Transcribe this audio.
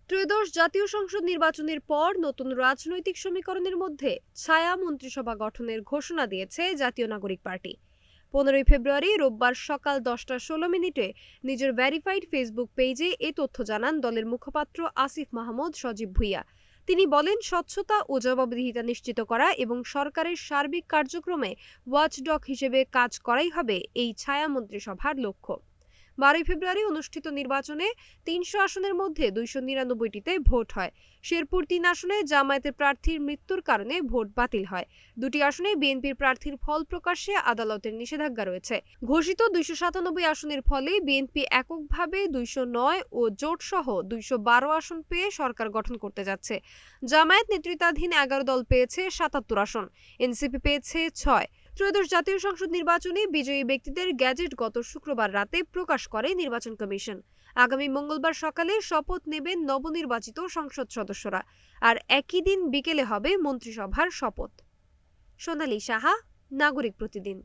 ত্রয়োদশ জাতীয় সংসদ নির্বাচনের পর নতুন রাজনৈতিক সমীকরণের মধ্যে ছায়া মন্ত্রিসভা গঠনের ঘোষণা দিয়েছে জাতীয় নাগরিক পার্টি। 15ই ফেব্রুয়ারি রোববার সকাল 10টা 16 মিনিটে নিজের ভেরিফাইড ফেসবুক পেজে এ তথ্য জানান দলের মুখপাত্র আসিফ মাহমুদ সজীব ভুইয়া। তিনি বলেন, স্বচ্ছতা ও জবাবদিহিতা নিশ্চিত করা এবং সরকারের সার্বিক কার্যক্রমে ওয়াচডগ হিসেবে কাজ করাই হবে এই ছায়া মন্ত্রিসভার লক্ষ্য। 12ই ফেব্রুয়ারি অনুষ্ঠিত নির্বাচনে 300 আসনের মধ্যে 299টিতে ভোট হয়। শেরপুর 3 আসনে জামায়াতের প্রার্থীর মৃত্যুর কারণে ভোট বাতিল হয়। 2টি আসনে বিএনপির প্রার্থীর ফল প্রকাশে আদালতের নিষেধাজ্ঞা রয়েছে। ঘোষিত 297 আসনের ফলে বিএনপি এককভাবে 209 ও জোটসহ 212 আসন পেয়ে সরকার গঠন করতে যাচ্ছে। জামায়াত নেতৃত্বাধীন 11 দল পেয়েছে 77 আসন, এনসিপি পেয়েছে 6। ত্রয়োদশ জাতীয় সংসদ নির্বাচনে বিজয়ী ব্যক্তিদের গ্যাজেট গত শুক্রবার রাতে প্রকাশ করে নির্বাচন কমিশন। আগামী মঙ্গলবার সকালে শপথ নেবেন নবনির্বাচিত সংসদ সদস্যরা, আর একই দিন বিকেলে হবে মন্ত্রিসভার শপথ। সোনালী সাহা, নাগরিক প্রতিদিন।